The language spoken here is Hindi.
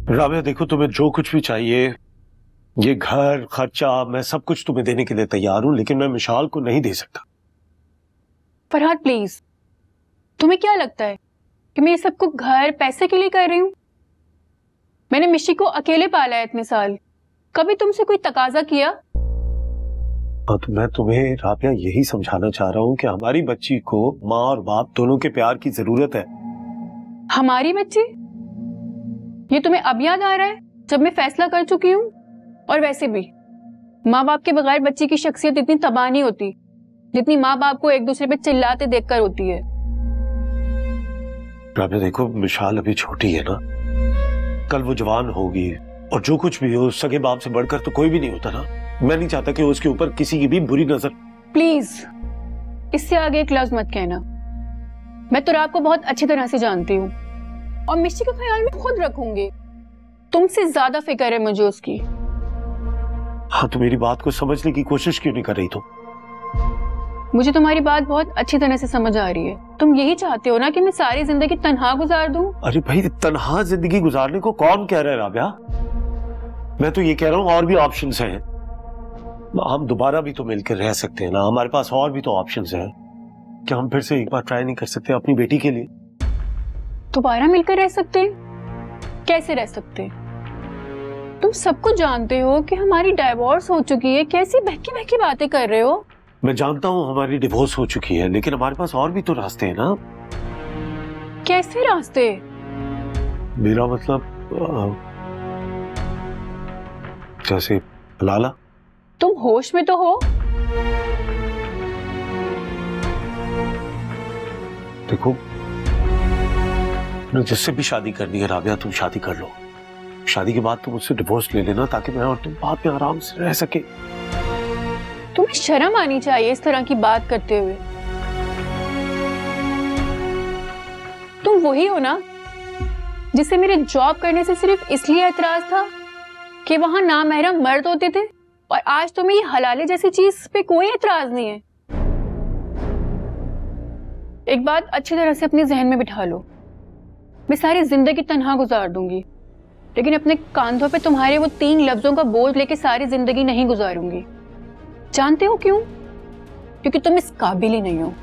राबिया देखो, तुम्हें जो कुछ भी चाहिए, ये घर खर्चा, मैं सब कुछ तुम्हें देने के लिए तैयार हूं, लेकिन मैं मिशाल को नहीं दे सकता। फरहाद प्लीज, तुम्हें क्या लगता है कि मैं ये सब कुछ घर पैसे के लिए कर रही हूँ? मैंने मिशी को अकेले पाला है इतने साल, कभी तुमसे कोई तकाजा किया? हाँ, तो मैं तुम्हें राबिया यही समझाना चाह रहा हूँ कि हमारी बच्ची को माँ और बाप दोनों के प्यार की जरूरत है। हमारी बच्ची? ये तुम्हें अब याद आ रहा है जब मैं फैसला कर चुकी हूँ? और वैसे भी माँ बाप के बगैर बच्ची की शख्सियत इतनी तबाह नहीं होती जितनी माँ बाप को एक दूसरे पे चिल्लाते देखकर होती है। राबिया देखो, मिशाल अभी छोटी है ना, कल वो जवान होगी और जो कुछ भी हो सगे बाप से बढ़कर तो कोई भी नहीं होता ना। मैं नहीं चाहता कि उसके ऊपर किसी की भी बुरी नजर। प्लीज इससे आगे एक लफ्ज मत कहना। मैं तो आपको बहुत अच्छी तरह से जानती हूँ और मिशी का ख्याल मैं खुद रखूंगी। तुमसे ज्यादा फिक्र है मुझे उसकी। हाँ, तो मेरी बात को समझने की कोशिश क्यों नहीं कर रही तुम? मुझे तुम्हारी बात बहुत अच्छी तरह से समझ आ रही है। तुम यही चाहते हो ना कि मैं सारी जिंदगी तन्हा गुजार दूं? अरे भाई, तन्हा जिंदगी गुजारने को कौन कह रहा है राबिया? मैं तो ये कह रहा हूँ और भी ऑप्शंस हैं। हम दोबारा भी तो मिलकर रह सकते हैं ना, हमारे पास और भी तो ऑप्शंस हैं। क्या हम फिर से एक बार ट्राई नहीं कर सकते अपनी बेटी के लिए? दोबारा मिलकर रह सकते हैं? कैसे रह सकते हैं? तुम सब कुछ जानते हो कि हमारी डाइवोर्स हो चुकी है। कैसी बहकी बहकी बातें कर रहे हो? मैं जानता हूँ हमारी डिवोर्स हो चुकी है, लेकिन हमारे पास और भी तो रास्ते हैं ना। कैसे रास्ते? मेरा मतलब जैसे लाला। तुम होश में तो हो? देखो, जिससे भी शादी करनी है राबिया, तुम शादी कर लो। शादी के बाद तुम मुझसे डिवोर्स ले लेना ताकि मैं और तुम बाद में आराम से रह सके। तुम्हें शर्म आनी चाहिए इस तरह की बात करते हुए। तुम वही हो ना जिसे मेरे जॉब करने से सिर्फ इसलिए एतराज था कि वहां नामहरम मर्द होते थे, और आज तुम्हें ये हलाले जैसी चीज पे कोई एतराज नहीं है। एक बात अच्छी तरह से अपने जहन में बिठा लो, मैं सारी जिंदगी तन्हा गुजार दूंगी, लेकिन अपने कांधों पे तुम्हारे वो 3 लफ्जों का बोझ लेके सारी जिंदगी नहीं गुजारूंगी। जानते हो क्यों? क्योंकि तुम इस काबिल ही नहीं हो।